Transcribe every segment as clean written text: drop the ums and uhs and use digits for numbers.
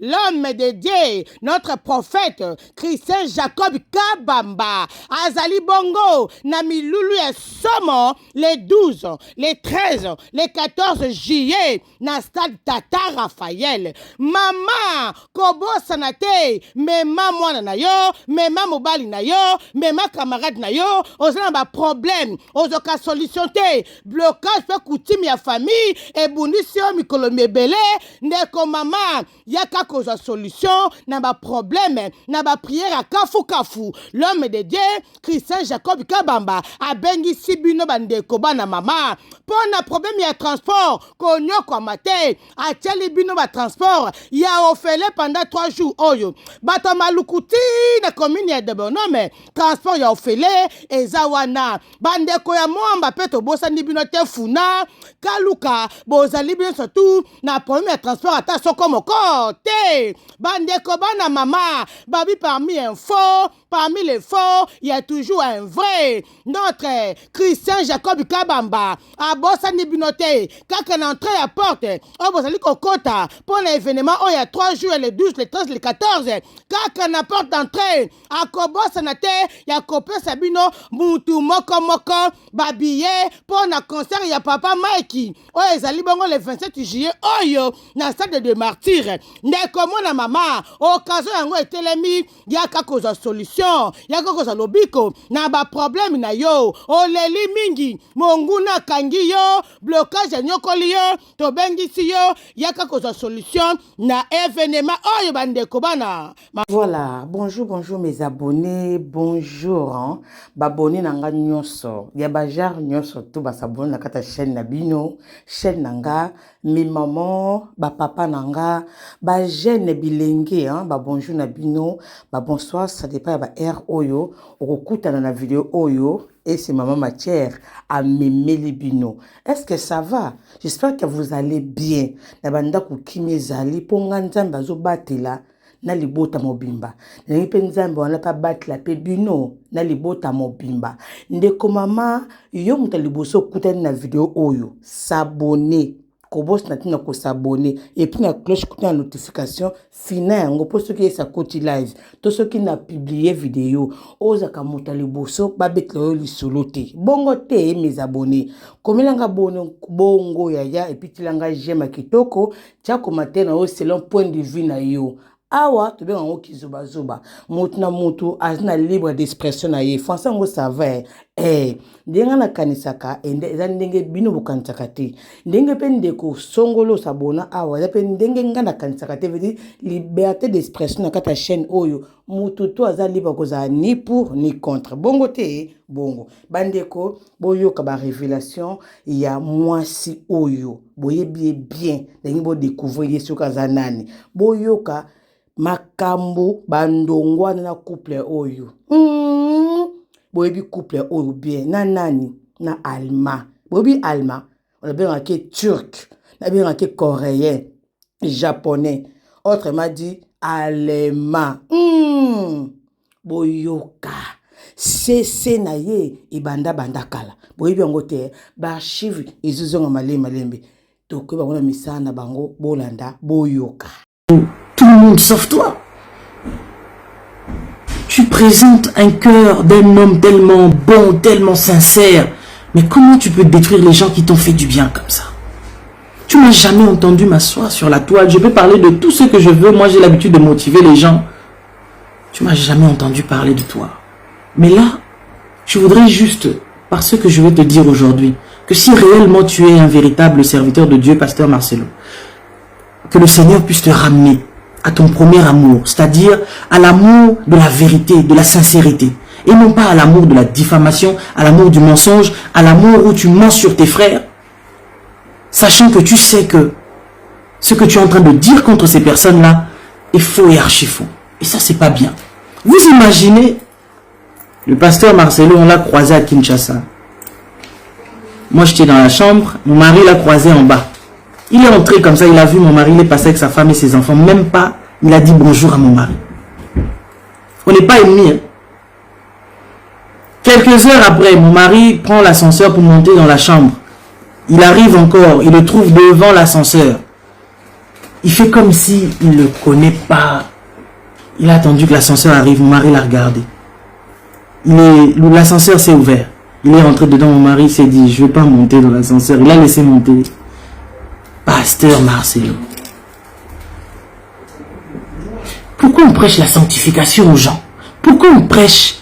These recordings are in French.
l'homme de Dieu, notre prophète, Christian Jacob Kabamba, Azali Bongo, Namilulu et Somo, les 12, les 13, les 14 juillet, na stade Tata Raphaël. Maman, Kobo Sanate, Mema Mwana na yo, Mema Mobali na yo, Mema camarade na yo, ozana ba problème, ozoka solution te, blocage pe coutume ya famille, et bundisio mikolo mebele, ndeko mama, yaka koza solution, na ba problème, na ba prière à kafu. L'homme de Dieu, Christian Jacob Kabamba, a bengi sibino bandeko bana mama, pour na problème ya transport, konyo kwa mate, a tcheli bino ba transport, ya ofele pendant 3 jours, oyo, bato malukuti, na commune ya debonome, transport ya ofele, ezawana, bandeko ya mwamba peto bosa nibino te funa, kaluka, boza libino surtout, na problème ya transport ata soko moko, te, bandeko bana mama, babi parmi un faux, parmi les faux, il y a toujours un vrai. Notre Christian Jacob Kabamba, a bossa nibinote, quand on entre à porte, on va aller kokota, pour l'événement, il y a 3 jours, les 12, les 13, les 14, quand on apporte d'entrée, à kobosa nate, il y a kopé sabino, mutu moko, babillé, pour na concert, il y a papa Mikey, oh, ils allaient bongo le 27 juillet, oh yo, na stade de martyr, n'est comme na maman, occasion yango etelemi, il y a quelque solution. Yako koza lobiko na ba problème na yo oleli mingi monguna kangi yo blocage nyokoli yo to bengisi yo yaka koza solution na événement oyo bandeko bana. Voilà, bonjour mes abonnés, bonjour hein. Babonné nanga nyonso ya bajar nyonso to basabone na kata chaîne na bino chaîne nanga mi maman ba papa nanga ba jeune bilenge hein ba bonjour na bino ba bonsoir, ça dépend ba air oyo okutana na vidéo oyo et c'est maman matière à Memeli Bino. Est-ce que ça va? J'espère que vous allez bien. Na banda ku kimezali ponga nzamba zo batela na libota mobimba. Na pe nzamba wana pa batela pe bino na libota mobimba. Ndeko mama yo muta liboso kutana na vidéo oyo s'abonner. Kobos natina ko s'abonner et puis la cloche pour la notification finale ngo pour ceux qui sa côté live tous ceux qui n'a publié vidéo ozaka motali boso babetlo li soloté bongo te mes abonnés comme langa bongo ya et puis tilanga j'aime kitoko tia commenter na selon point de vue na yo awa to be ngo kizoba mutu na mutu azina libre d'expression na ye français ngo ça va ndenga na kanisaka eza ndenge bino bokanisaka te ndenge pe ndeko songolo sabona awa ya pe ndenge nga na kanisaka te veut dire liberté d'expression na kata chaîne oyo mutu to aza libre koza ni pour ni contre bongo te bongo bandeko boyoka ba révélation ya mwasi oyo boyebi bien ndenge bo découvrir yesu kaza nani boyoka makambo bandongwa na couple oyo boyebi couple oyo bien na nani na Alma boyebi Alma on a bien que turc on a bien que coréen japonais autrement dit allemand boyoka c'est na ye ibanda kala boyebi ngo te ba archive izuzonga malembe to ko ba ngona misana bango bolanda boyoka. Tout le monde sauf toi. Tu présentes un cœur d'un homme tellement bon, tellement sincère. Mais comment tu peux détruire les gens qui t'ont fait du bien comme ça? Tu m'as jamais entendu m'asseoir sur la toile. Je peux parler de tout ce que je veux. Moi, j'ai l'habitude de motiver les gens. Tu m'as jamais entendu parler de toi. Mais là, je voudrais juste, par ce que je vais te dire aujourd'hui, que si réellement tu es un véritable serviteur de Dieu, Pasteur Marcelo, que le Seigneur puisse te ramener à ton premier amour, c'est-à-dire à l'amour de la vérité, de la sincérité, et non pas à l'amour de la diffamation, à l'amour du mensonge, à l'amour où tu mens sur tes frères, sachant que tu sais que ce que tu es en train de dire contre ces personnes-là est faux et archi-faux. Et ça, c'est pas bien. Vous imaginez, le pasteur Marcelo, on l'a croisé à Kinshasa. Moi, j'étais dans la chambre, mon mari l'a croisé en bas. Il est entré comme ça, il a vu mon mari, il est passé avec sa femme et ses enfants. Même pas, il a dit bonjour à mon mari. On n'est pas ennemis. Hein. Quelques heures après, mon mari prend l'ascenseur pour monter dans la chambre. Il arrive encore, il le trouve devant l'ascenseur. il fait comme si il ne le connaît pas. Il a attendu que l'ascenseur arrive, mon mari l'a regardé. L'ascenseur s'est ouvert. Il est rentré dedans, mon mari s'est dit, je ne vais pas monter dans l'ascenseur. Il a laissé monter. Pasteur Marcelo. Pourquoi on prêche la sanctification aux gens? Pourquoi on prêche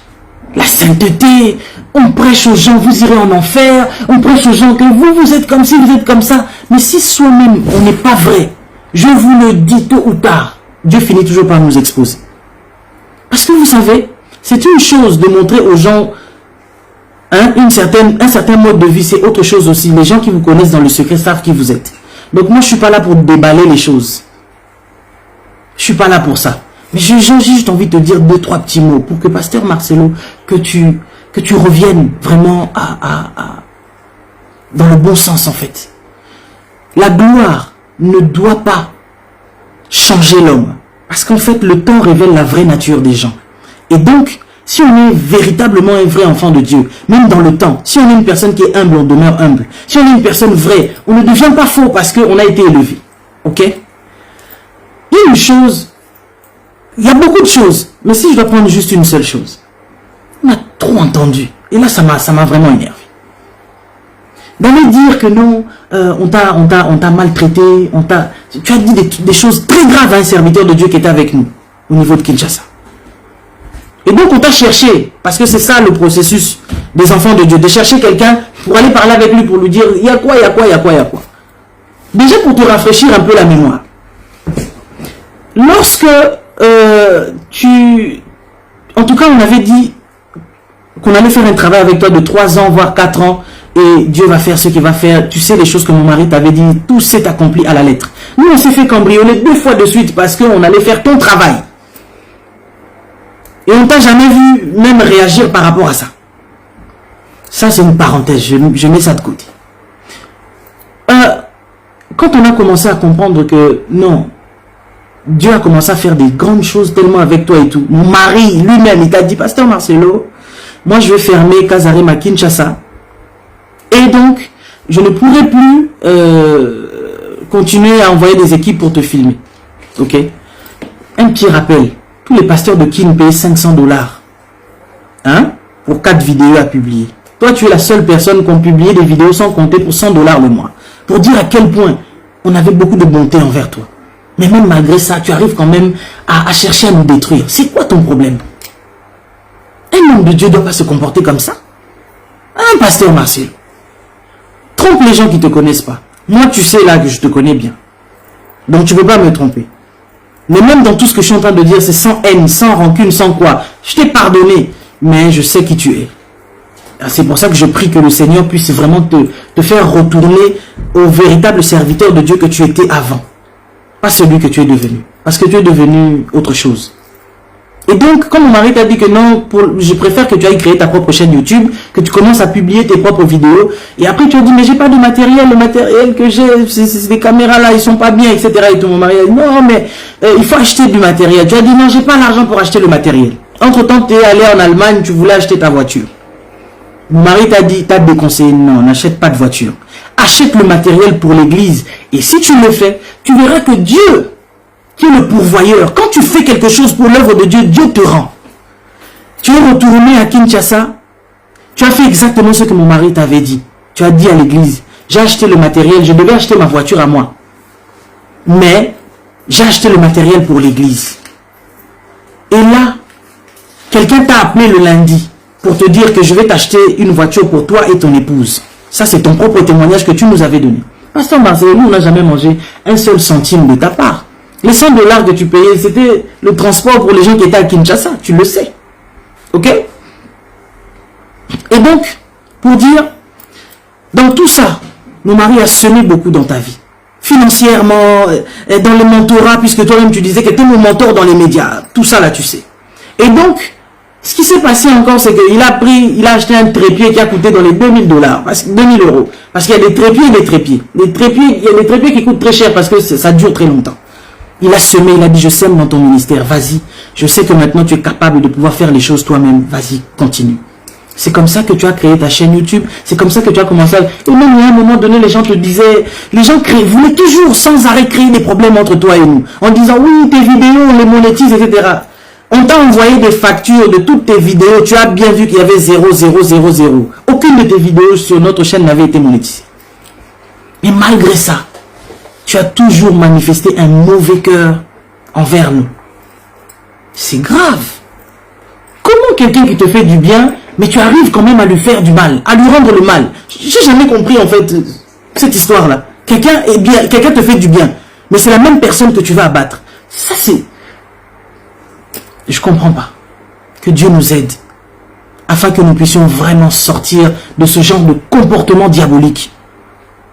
la sainteté? On prêche aux gens, vous irez en enfer. On prêche aux gens que vous êtes comme ci, vous êtes comme ça. Mais si soi-même, on n'est pas vrai, je vous le dis tôt ou tard, Dieu finit toujours par nous exposer. Parce que vous savez, c'est une chose de montrer aux gens un certain mode de vie, c'est autre chose aussi. Les gens qui vous connaissent dans le secret savent qui vous êtes. Donc moi, je ne suis pas là pour déballer les choses. Je ne suis pas là pour ça. Mais j'ai juste envie de te dire 2-3 petits mots pour que Pasteur Marcelo, que tu reviennes vraiment dans le bon sens en fait. La gloire ne doit pas changer l'homme. Parce qu'en fait, le temps révèle la vraie nature des gens. Et donc, si on est véritablement un vrai enfant de Dieu, même dans le temps, si on est une personne qui est humble, on demeure humble. Si on est une personne vraie, on ne devient pas faux parce qu'on a été élevé. Ok? Il y a une chose, il y a beaucoup de choses, mais si je dois prendre juste une seule chose, on a trop entendu. Et là, ça m'a vraiment énervé. D'aller dire que non, on t'a maltraité, tu as dit des choses très graves à un serviteur de Dieu qui était avec nous, au niveau de Kinshasa. Et donc on t'a cherché, parce que c'est ça le processus des enfants de Dieu, de chercher quelqu'un pour aller parler avec lui, pour lui dire, il y a quoi, il y a quoi, il y a quoi, il y a quoi. Déjà pour te rafraîchir un peu la mémoire. Lorsque en tout cas on avait dit qu'on allait faire un travail avec toi de 3 ans, voire 4 ans, et Dieu va faire ce qu'il va faire. Tu sais les choses que mon mari t'avait dit, tout s'est accompli à la lettre. Nous on s'est fait cambrioler 2 fois de suite parce qu'on allait faire ton travail. Et on t'a jamais vu même réagir par rapport à ça. Ça c'est une parenthèse, je mets ça de côté. Quand on a commencé à comprendre que non, Dieu a commencé à faire des grandes choses tellement avec toi et tout. Mon mari lui-même, il t'a dit, Pasteur Marcelo, moi je vais fermer Casarema Kinshasa. Et donc, je ne pourrai plus continuer à envoyer des équipes pour te filmer. Ok? Un petit rappel. Tous les pasteurs de Kin payent $500. Hein? Pour 4 vidéos à publier. Toi, tu es la seule personne qui a publié des vidéos sans compter pour $100 le mois. Pour dire à quel point on avait beaucoup de bonté envers toi. Mais même malgré ça, tu arrives quand même à chercher à nous détruire. C'est quoi ton problème? Un homme de Dieu ne doit pas se comporter comme ça. Un pasteur Marcelo. Trompe les gens qui ne te connaissent pas. Moi, tu sais là que je te connais bien. Donc, tu ne peux pas me tromper. Mais même dans tout ce que je suis en train de dire, c'est sans haine, sans rancune, sans quoi. Je t'ai pardonné, mais je sais qui tu es. C'est pour ça que je prie que le Seigneur puisse vraiment te faire retourner au véritable serviteur de Dieu que tu étais avant. Pas celui que tu es devenu. Parce que tu es devenu autre chose. Et donc, comme mon mari t'a dit que non, je préfère que tu ailles créer ta propre chaîne YouTube, que tu commences à publier tes propres vidéos. Et après, tu as dit, mais j'ai pas de matériel. Le matériel que j'ai, ces caméras là, ils sont pas bien, etc. Et tout, mon mari a dit, non, mais il faut acheter du matériel. Tu as dit, non, j'ai pas l'argent pour acheter le matériel. Entre-temps, tu es allé en Allemagne, tu voulais acheter ta voiture. Mon mari t'a dit, t'as déconseillé, non, n'achète pas de voiture. Achète le matériel pour l'église. Et si tu le fais, tu verras que Dieu, qui est le pourvoyeur, quand tu fais quelque chose pour l'œuvre de Dieu, Dieu te rend. Tu es retourné à Kinshasa, tu as fait exactement ce que mon mari t'avait dit. Tu as dit à l'église, j'ai acheté le matériel, je devais acheter ma voiture à moi. Mais, j'ai acheté le matériel pour l'église. Et là, quelqu'un t'a appelé le lundi pour te dire que je vais t'acheter une voiture pour toi et ton épouse. Ça, c'est ton propre témoignage que tu nous avais donné. Pasteur Marcelo, nous, on n'a jamais mangé un seul centime de ta part. Les $100 que tu payais, c'était le transport pour les gens qui étaient à Kinshasa. Tu le sais. Ok? Et donc, pour dire, dans tout ça, mon mari a semé beaucoup dans ta vie. Financièrement, dans le mentorat, puisque toi-même tu disais que tu es mon mentor dans les médias. Tout ça là, tu sais. Et donc, ce qui s'est passé encore, c'est qu'il a acheté un trépied qui a coûté dans les $2000, parce que 2000 €. Parce qu'il y a des trépieds et des trépieds. Il y a des trépieds qui coûtent très cher parce que ça dure très longtemps. Il a semé, il a dit, je sème dans ton ministère, vas-y. Je sais que maintenant tu es capable de pouvoir faire les choses toi-même, vas-y, continue. C'est comme ça que tu as créé ta chaîne YouTube. C'est comme ça que tu as commencé à... Et même à un moment donné, les gens te disaient... Les gens voulaient toujours sans arrêt créer des problèmes entre toi et nous. En disant, oui, tes vidéos, on les monétise, etc. On t'a envoyé des factures de toutes tes vidéos. Tu as bien vu qu'il y avait 0, 0, 0, 0. Aucune de tes vidéos sur notre chaîne n'avait été monétisée. Mais malgré ça, tu as toujours manifesté un mauvais cœur envers nous. C'est grave. Comment quelqu'un qui te fait du bien, mais tu arrives quand même à lui faire du mal, à lui rendre le mal? J'ai jamais compris en fait cette histoire-là. Quelqu'un te fait du bien, mais c'est la même personne que tu vas abattre. Ça c'est... Je comprends pas. Que Dieu nous aide, afin que nous puissions vraiment sortir de ce genre de comportement diabolique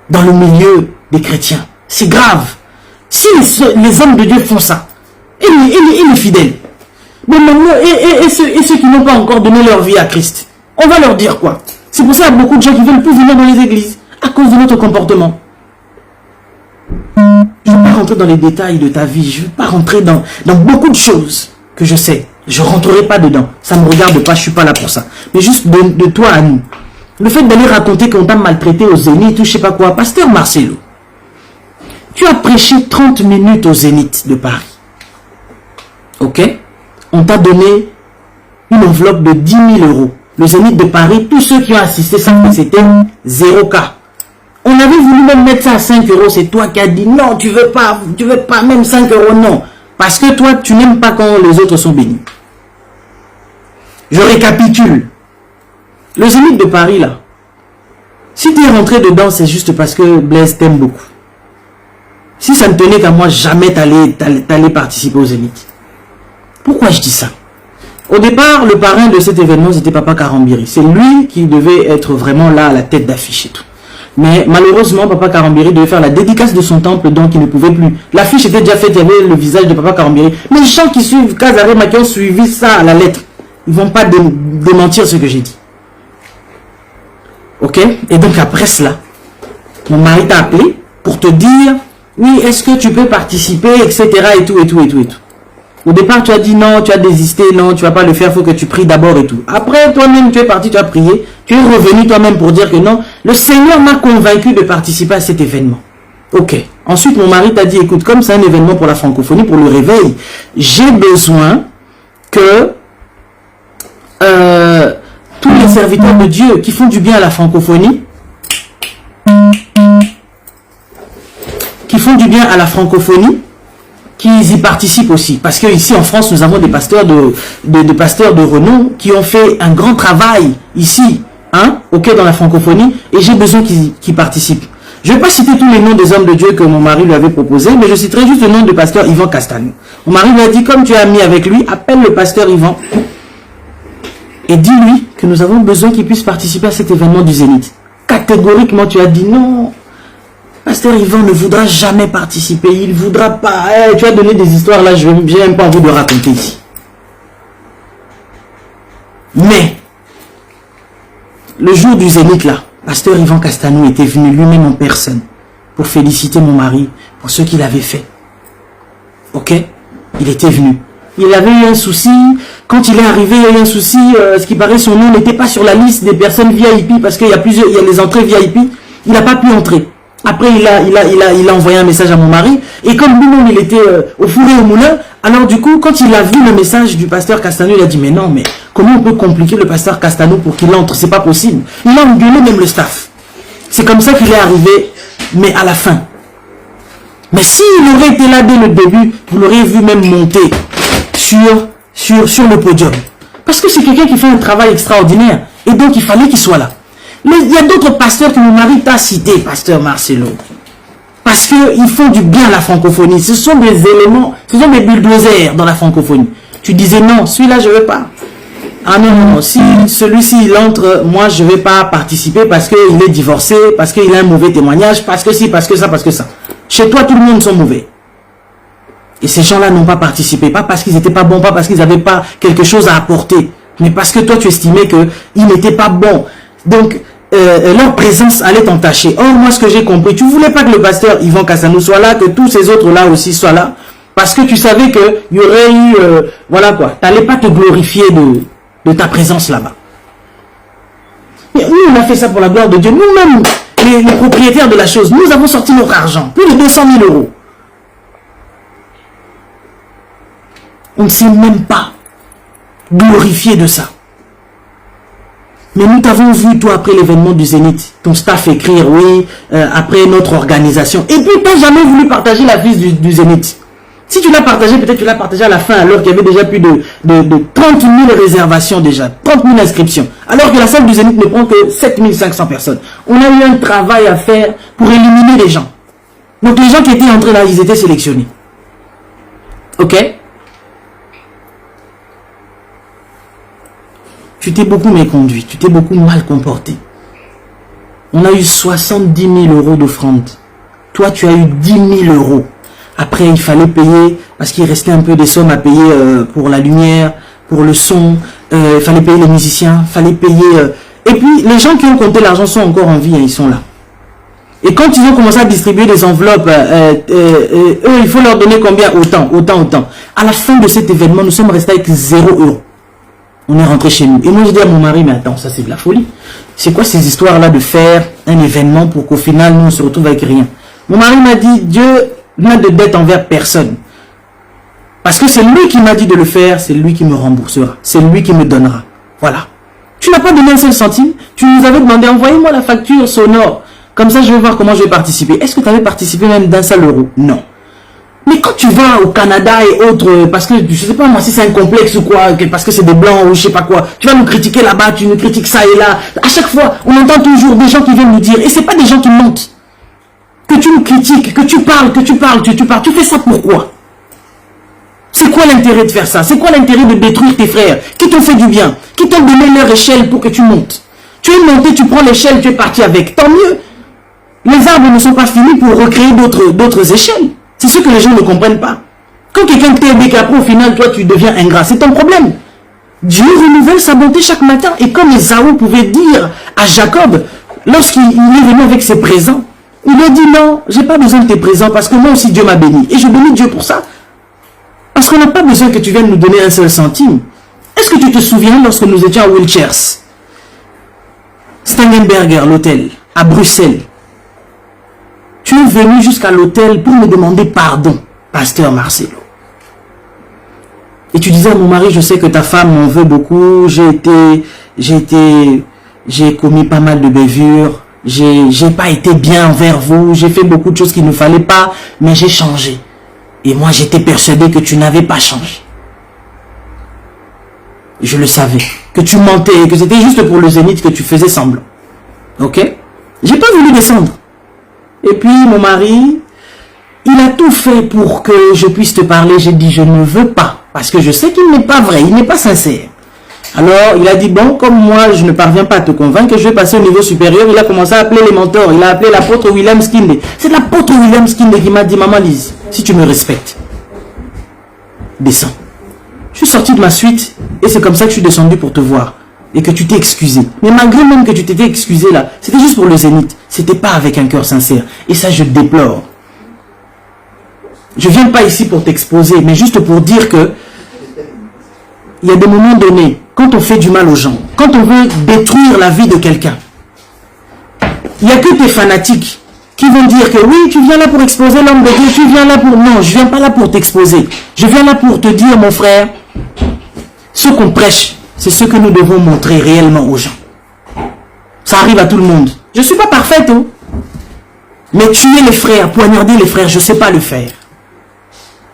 dans le milieu des chrétiens. C'est grave. Si les hommes de Dieu font ça, et les fidèles, mais maintenant, et ceux qui n'ont pas encore donné leur vie à Christ, on va leur dire quoi? C'est pour ça qu'il y a beaucoup de gens qui ne veulent plus venir dans les églises, à cause de notre comportement. Je ne vais pas rentrer dans les détails de ta vie, je ne vais pas rentrer dans beaucoup de choses que je sais. Je ne rentrerai pas dedans, ça ne me regarde pas, je ne suis pas là pour ça. Mais juste de toi à nous. Le fait d'aller raconter qu'on t'a maltraité au Zénith, ou je ne sais pas quoi, pasteur Marcelo, tu as prêché 30 minutes au Zénith de Paris. Ok? On t'a donné une enveloppe de 10 000 euros. Le Zénith de Paris, tous ceux qui ont assisté, ça c'était 0 cas. On avait voulu même mettre ça à 5 euros. C'est toi qui as dit non, tu veux pas, même 5 euros, non. Parce que toi, tu n'aimes pas quand les autres sont bénis. Je récapitule. Le Zénith de Paris, là, si tu es rentré dedans, c'est juste parce que Blaise t'aime beaucoup. Si ça ne tenait qu'à moi, jamais t'allais participer au Zénith. Pourquoi je dis ça? Au départ, le parrain de cet événement, c'était Papa Karambiri. C'est lui qui devait être vraiment là à la tête d'affiche et tout. Mais malheureusement, Papa Karambiri devait faire la dédicace de son temple, donc il ne pouvait plus. L'affiche était déjà faite, il y avait le visage de Papa Karambiri. Mais les gens qui suivent Kazarema, qui ont suivi ça à la lettre, ils ne vont pas démentir ce que j'ai dit. Ok? Et donc après cela, mon mari t'a appelé pour te dire, oui, est-ce que tu peux participer, etc. et tout, et tout, et tout, et tout. Au départ, tu as dit non, tu as désisté, non, tu vas pas le faire, il faut que tu pries d'abord et tout. Après, toi-même, tu es parti, tu as prié, tu es revenu toi-même pour dire que non, le Seigneur m'a convaincu de participer à cet événement. Ok. Ensuite, mon mari t'a dit, écoute, comme c'est un événement pour la francophonie, pour le réveil, j'ai besoin que tous les serviteurs de Dieu qui font du bien à la francophonie, qu'ils y participent aussi. Parce que ici en France, nous avons des pasteurs de renom qui ont fait un grand travail ici, hein, ok, dans la francophonie, et j'ai besoin qu'ils participent. Je ne vais pas citer tous les noms des hommes de Dieu que mon mari lui avait proposé, mais je citerai juste le nom du pasteur Yvan Castanou. Mon mari lui a dit, comme tu es ami avec lui, appelle le pasteur Yvan et dis-lui que nous avons besoin qu'il puisse participer à cet événement du Zénith. Catégoriquement, tu as dit non. Pasteur Yvan ne voudra jamais participer, il ne voudra pas. Tu as donné des histoires là, je n'ai même pas envie de raconter ici. Mais, le jour du Zénith là, Pasteur Yvan Castanou était venu lui-même en personne pour féliciter mon mari pour ce qu'il avait fait. Ok? Il était venu. Il avait eu un souci. Quand il est arrivé, il y a eu un souci. Ce qui paraît, son nom n'était pas sur la liste des personnes VIP parce qu'il y a les entrées VIP. Il n'a pas pu entrer. Après, il a envoyé un message à mon mari. Et comme lui-même, il était au four et au moulin, alors du coup, quand il a vu le message du pasteur Castanou, il a dit, mais non, mais comment on peut compliquer le pasteur Castanou pour qu'il entre? C'est pas possible. Il a engueulé même le staff. C'est comme ça qu'il est arrivé, mais à la fin. Mais s'il aurait été là dès le début, vous l'auriez vu même monter sur le podium. Parce que c'est quelqu'un qui fait un travail extraordinaire. Et donc, il fallait qu'il soit là. Mais il y a d'autres pasteurs que mon mari t'a cité, pasteur Marcelo. Parce qu'ils font du bien à la francophonie. Ce sont des éléments, ce sont des bulldozers dans la francophonie. Tu disais non, celui-là, je ne veux pas. Ah non, non, si celui-ci, il entre, moi, je ne vais pas participer parce qu'il est divorcé, parce qu'il a un mauvais témoignage, parce que si, parce que ça, parce que ça. Chez toi, tout le monde sont mauvais. Et ces gens-là n'ont pas participé, pas parce qu'ils n'étaient pas bons, pas parce qu'ils n'avaient pas quelque chose à apporter, mais parce que toi, tu estimais qu'ils n'étaient pas bons. Donc, leur présence allait entacher. Or, moi, ce que j'ai compris, tu ne voulais pas que le pasteur Yvan Castanou soit là, que tous ces autres-là aussi soient là, parce que tu savais qu'il y aurait eu, voilà quoi, tu n'allais pas te glorifier de ta présence là-bas. Mais nous, on a fait ça pour la gloire de Dieu. Nous-mêmes, les propriétaires de la chose, nous avons sorti notre argent. Plus de 200 000 euros. On ne s'est même pas glorifié de ça. Mais nous t'avons vu, toi, après l'événement du Zénith, ton staff écrire, oui, après notre organisation. Et puis, tu n'as jamais voulu partager la fiche du Zénith. Si tu l'as partagé, peut-être tu l'as partagé à la fin, alors qu'il y avait déjà plus de 30 000 réservations déjà, 30 000 inscriptions. Alors que la salle du Zénith ne prend que 7 500 personnes. On a eu un travail à faire pour éliminer les gens. Donc les gens qui étaient entrés là, ils étaient sélectionnés. Ok? Tu t'es beaucoup méconduit, tu t'es beaucoup mal comporté. On a eu 70 000 euros d'offrande. Toi, tu as eu 10 000 euros. Après, il fallait payer, parce qu'il restait un peu des sommes à payer pour la lumière, pour le son. Il fallait payer les musiciens, il fallait payer... Et puis, les gens qui ont compté l'argent sont encore en vie, hein, ils sont là. Et quand ils ont commencé à distribuer des enveloppes, eux, il faut leur donner combien? Autant. À la fin de cet événement, nous sommes restés avec 0 euros. On est rentré chez nous. Et moi, je dis à mon mari, mais attends, ça c'est de la folie. C'est quoi ces histoires-là de faire un événement pour qu'au final, nous, on se retrouve avec rien? Mon mari m'a dit, Dieu n'a de dette envers personne. Parce que c'est lui qui m'a dit de le faire, c'est lui qui me remboursera. C'est lui qui me donnera. Voilà. Tu n'as pas donné un seul centime. Tu nous avais demandé, envoyez-moi la facture sonore. Comme ça, je vais voir comment je vais participer. Est-ce que tu avais participé même d'un seul euro? Non. Mais quand tu vas au Canada et autres, parce que je sais pas moi si c'est un complexe ou quoi, parce que c'est des blancs ou je sais pas quoi, tu vas nous critiquer là-bas, tu nous critiques ça et là. À chaque fois, on entend toujours des gens qui viennent nous dire, et c'est pas des gens qui mentent, que tu nous critiques, que tu parles. Tu fais ça pourquoi? C'est quoi l'intérêt de faire ça? C'est quoi l'intérêt de détruire tes frères qui t'ont fait du bien, qui t'ont donné leur échelle pour que tu montes? Tu es monté, tu prends l'échelle, tu es parti avec. Tant mieux. Les arbres ne sont pas finis pour recréer d'autres échelles. C'est ce que les gens ne comprennent pas. Quand quelqu'un t'aide et qu'après au final, toi, tu deviens ingrat, c'est ton problème. Dieu renouvelle sa bonté chaque matin. Et comme Ésaü pouvait dire à Jacob, lorsqu'il est venu avec ses présents, il lui a dit non, j'ai pas besoin de tes présents parce que moi aussi Dieu m'a béni. Et je bénis Dieu pour ça. Parce qu'on n'a pas besoin que tu viennes nous donner un seul centime. Est-ce que tu te souviens lorsque nous étions à Wiltshire, Stangenberger, l'hôtel, à Bruxelles? Tu es venu jusqu'à l'hôtel pour me demander pardon, pasteur Marcelo. Et tu disais à mon mari, je sais que ta femme m'en veut beaucoup, j'ai commis pas mal de bévures, j'ai pas été bien envers vous, j'ai fait beaucoup de choses qu'il ne fallait pas, mais j'ai changé. Et moi, j'étais persuadé que tu n'avais pas changé. Je le savais, que tu mentais, que c'était juste pour le Zénith que tu faisais semblant. Ok? J'ai pas voulu descendre. Et puis mon mari, il a tout fait pour que je puisse te parler. J'ai dit je ne veux pas, parce que je sais qu'il n'est pas vrai, il n'est pas sincère. Alors il a dit bon, comme moi je ne parviens pas à te convaincre, je vais passer au niveau supérieur. Il a commencé à appeler les mentors, il a appelé l'apôtre William Skinde. C'est l'apôtre William Skinde qui m'a dit maman Lise, si tu me respectes, descends. Je suis sorti de ma suite et c'est comme ça que je suis descendu pour te voir. Et que tu t'es excusé. Mais malgré même que tu t'étais excusé là, c'était juste pour le Zénith. C'était pas avec un cœur sincère. Et ça, je déplore. Je viens pas ici pour t'exposer, mais juste pour dire que il y a des moments donnés, quand on fait du mal aux gens, quand on veut détruire la vie de quelqu'un, il n'y a que tes fanatiques qui vont dire que oui, tu viens là pour exposer l'homme de Dieu, tu viens là pour... Non, je viens pas là pour t'exposer. Je viens là pour te dire, mon frère, ce qu'on prêche, c'est ce que nous devons montrer réellement aux gens. Ça arrive à tout le monde. Je ne suis pas parfaite, hein? Mais tuer les frères, poignarder les frères, je ne sais pas le faire.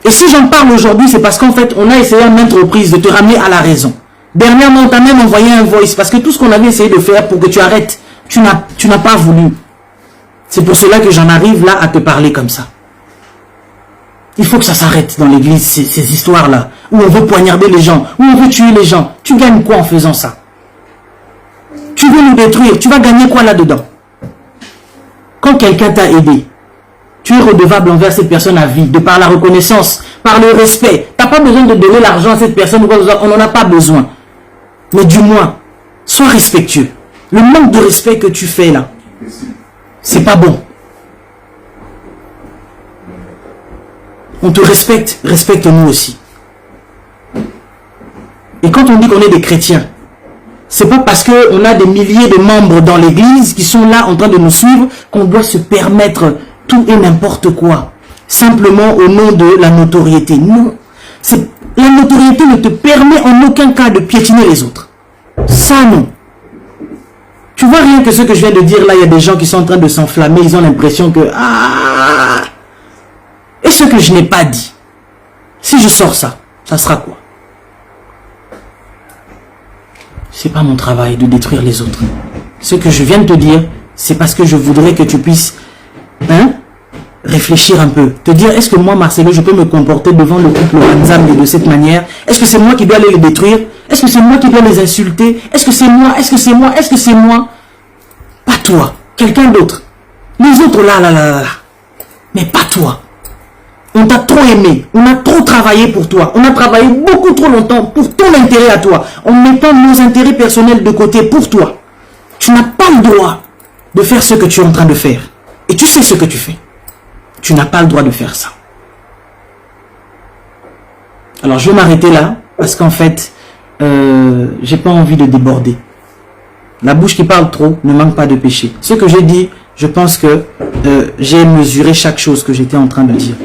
Et si j'en parle aujourd'hui, c'est parce qu'en fait, on a essayé à maintes reprises de te ramener à la raison. Dernièrement, on t'a même envoyé un voice, parce que tout ce qu'on avait essayé de faire pour que tu arrêtes, tu n'as pas voulu. C'est pour cela que j'en arrive là à te parler comme ça. Il faut que ça s'arrête dans l'église, ces histoires-là, où on veut poignarder les gens, où on veut tuer les gens. Tu gagnes quoi en faisant ça? Tu veux nous détruire, tu vas gagner quoi là-dedans? Quand quelqu'un t'a aidé, tu es redevable envers cette personne à vie, de par la reconnaissance, par le respect. Tu n'as pas besoin de donner l'argent à cette personne, on n'en a pas besoin. Mais du moins, sois respectueux. Le manque de respect que tu fais là, c'est pas bon. On te respecte, respecte-nous aussi. Et quand on dit qu'on est des chrétiens, c'est pas parce qu'on a des milliers de membres dans l'église qui sont là en train de nous suivre qu'on doit se permettre tout et n'importe quoi. Simplement au nom de la notoriété. Non. La notoriété ne te permet en aucun cas de piétiner les autres. Ça, non. Tu vois rien que ce que je viens de dire là, il y a des gens qui sont en train de s'enflammer, ils ont l'impression que... Ah! Et ce que je n'ai pas dit, si je sors ça, ça sera quoi? C'est pas mon travail de détruire les autres. Ce que je viens de te dire, c'est parce que je voudrais que tu puisses réfléchir un peu. Te dire, est-ce que moi, Marcelo, je peux me comporter devant le couple Wanzambe de cette manière? Est-ce que c'est moi qui dois aller les détruire? Est-ce que c'est moi qui dois les insulter? Est-ce que c'est moi? Est-ce que c'est moi? Est-ce que c'est moi? Pas toi. Quelqu'un d'autre. Les autres, là. Mais pas toi. On t'a trop aimé. On a trop travaillé pour toi. On a travaillé beaucoup trop longtemps pour ton intérêt à toi. En mettant nos intérêts personnels de côté pour toi. Tu n'as pas le droit de faire ce que tu es en train de faire. Et tu sais ce que tu fais. Tu n'as pas le droit de faire ça. Alors, je vais m'arrêter là. Parce qu'en fait, j'ai pas envie de déborder. La bouche qui parle trop ne manque pas de péché. Ce que j'ai dit, je pense que j'ai mesuré chaque chose que j'étais en train de dire.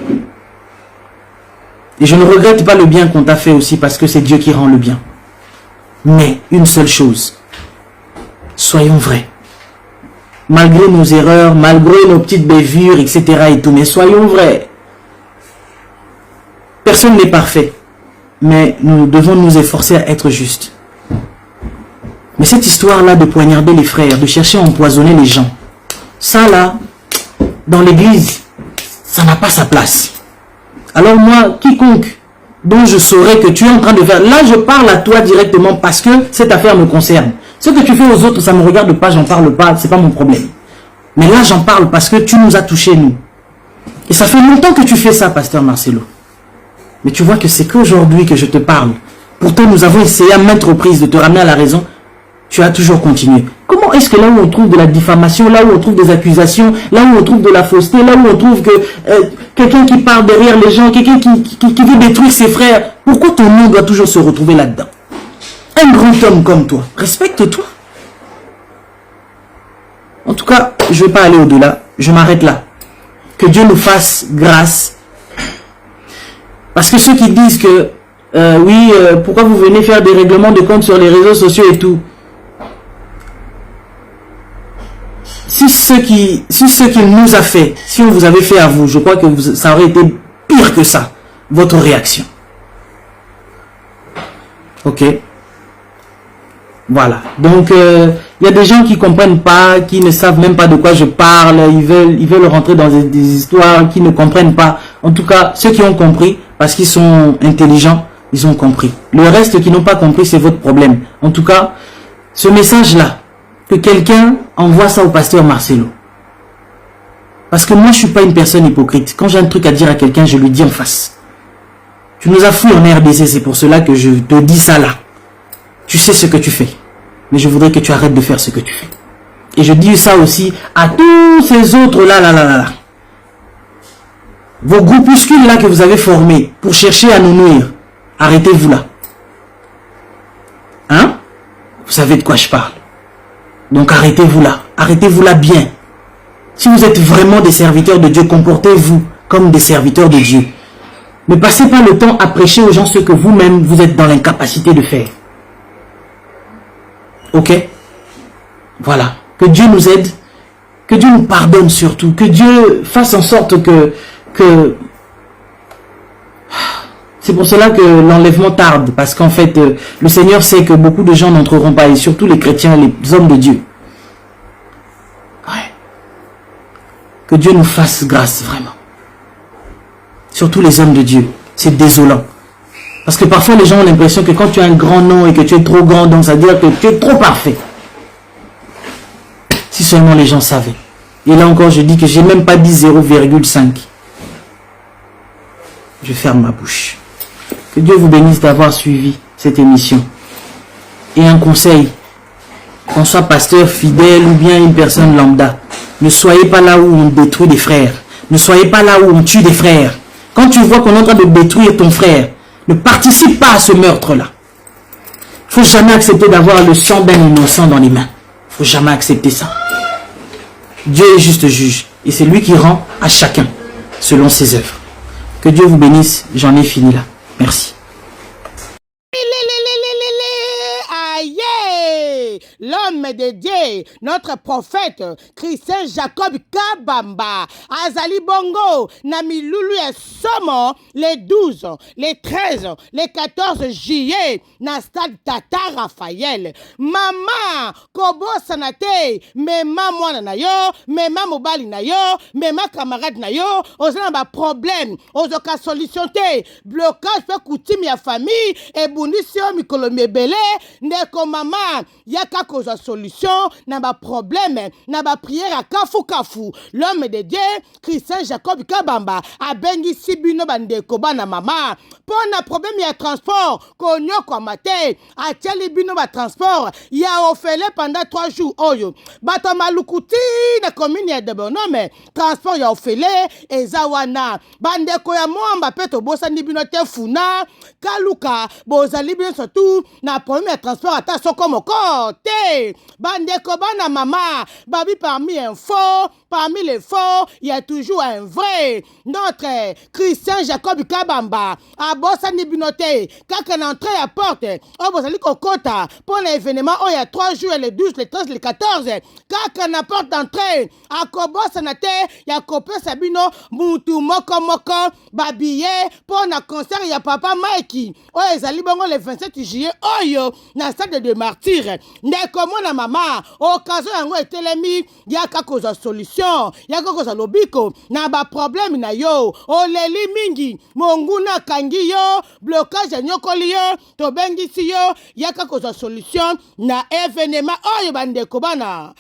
Et je ne regrette pas le bien qu'on t'a fait aussi parce que c'est Dieu qui rend le bien. Mais une seule chose, soyons vrais. Malgré nos erreurs, malgré nos petites bévures, etc. et tout, mais soyons vrais. Personne n'est parfait. Mais nous devons nous efforcer à être justes. Mais cette histoire-là de poignarder les frères, de chercher à empoisonner les gens, ça là, dans l'église, ça n'a pas sa place. Alors moi, quiconque dont je saurais que tu es en train de faire, là je parle à toi directement parce que cette affaire me concerne. Ce que tu fais aux autres, ça ne me regarde pas, j'en parle pas, c'est pas mon problème. Mais là j'en parle parce que tu nous as touchés, nous. Et ça fait longtemps que tu fais ça, pasteur Marcelo. Mais tu vois que c'est qu'aujourd'hui que je te parle. Pourtant, nous avons essayé à maintes reprises de te ramener à la raison. Tu as toujours continué. Comment est-ce que là où on trouve de la diffamation, là où on trouve des accusations, là où on trouve de la fausseté, là où on trouve que quelqu'un qui parle derrière les gens, quelqu'un qui veut détruire ses frères, pourquoi ton nom doit toujours se retrouver là-dedans? Un grand homme comme toi, respecte-toi. En tout cas, je ne vais pas aller au-delà. Je m'arrête là. Que Dieu nous fasse grâce. Parce que ceux qui disent que, pourquoi vous venez faire des règlements de compte sur les réseaux sociaux et tout. Si ce qu'il nous a fait, si on vous avait fait à vous, je crois que ça aurait été pire que ça, votre réaction. Ok. Voilà. Donc, il y a des gens qui ne comprennent pas, qui ne savent même pas de quoi je parle, ils veulent rentrer dans des histoires, qui ne comprennent pas. En tout cas, ceux qui ont compris, parce qu'ils sont intelligents, ils ont compris. Le reste qui n'ont pas compris, c'est votre problème. En tout cas, ce message-là, que quelqu'un envoie ça au pasteur Marcelo. Parce que moi, je ne suis pas une personne hypocrite. Quand j'ai un truc à dire à quelqu'un, je lui dis en face. Tu nous as fouillé en RDC, c'est pour cela que je te dis ça là. Tu sais ce que tu fais. Mais je voudrais que tu arrêtes de faire ce que tu fais. Et je dis ça aussi à tous ces autres là. Vos groupuscules là que vous avez formés pour chercher à nous nuire. Arrêtez-vous là. Hein? Vous savez de quoi je parle. Donc arrêtez-vous là. Arrêtez-vous là bien. Si vous êtes vraiment des serviteurs de Dieu, comportez-vous comme des serviteurs de Dieu. Ne passez pas le temps à prêcher aux gens ce que vous-même vous êtes dans l'incapacité de faire. Ok? Voilà. Que Dieu nous aide. Que Dieu nous pardonne surtout. Que Dieu fasse en sorte que c'est pour cela que l'enlèvement tarde. Parce qu'en fait, le Seigneur sait que beaucoup de gens n'entreront pas. Et surtout les chrétiens, les hommes de Dieu. Ouais. Que Dieu nous fasse grâce, vraiment. Surtout les hommes de Dieu. C'est désolant. Parce que parfois les gens ont l'impression que quand tu as un grand nom et que tu es trop grand, donc ça veut dire que tu es trop parfait. Si seulement les gens savaient. Et là encore, je dis que j'ai même pas dit 0,5. Je ferme ma bouche. Que Dieu vous bénisse d'avoir suivi cette émission. Et un conseil, qu'on soit pasteur fidèle ou bien une personne lambda, ne soyez pas là où on détruit des frères. Ne soyez pas là où on tue des frères. Quand tu vois qu'on est en train de détruire ton frère, ne participe pas à ce meurtre-là. Faut jamais accepter d'avoir le sang d'un innocent dans les mains. Faut jamais accepter ça. Dieu est juste juge et c'est lui qui rend à chacun selon ses œuvres. Que Dieu vous bénisse. J'en ai fini là. Merci. Aïe! L'homme de Dieu, notre prophète, Christian Jacob Kabamba, Azali Bongo, Nami Loulou et Somo, les 12, les 13, les 14 juillet, na stade Tata Raphaël. Maman, Kobo Sanate, Mema Mwana na yo, Mema Mobali na yo, Mema camarade na yo, ozana ba problème, ozoka solution te, blocage pe coutume ya famille, et bundisio mikolo mebele, ndeko mama, yaka koza solution, na ba problème, na ba prière à kafu. L'homme de Dieu, Christian Jacob Kabamba, a bengi sibino bandeko bana mama, pour na problème ya transport, konyo kwa mate, a tiali bino ba transport, ya ofele pendant 3 jours, oyo, bato malukuti, na commune ya Debonome, transport ya ofele, ezawana, bandeko ya mwamba peto bosa ni bino te funa, kaluka, bozali bino surtout, na problème ya transport ata soko moko, te, bandeko bana mama, babi parmi un faux, parmi les faux, il y a toujours un vrai. Notre Christian Jacob Kabamba, a bossa ni binote, kaka na entrée à porte, o bozali kokota, pour l'événement, il y a 3 jours, les 12, les 13, les 14, kaka na porte d'entrée, a kobosa na te, ya kope sabino, mutu moko, babiye, pour na concert, il y a papa Mikey, o ezali bongo le 27 juillet, oyo, na stade de martyr, ndeko mona mama, occasion yango etelemi, yaka koza solution, yaka koza lobiko, na ba problème na yo, oleli mingi, monguna kangi yo, blocage nyokoli yo, tobengisi yo, yaka koza solution, na événement oyo bandeko bana.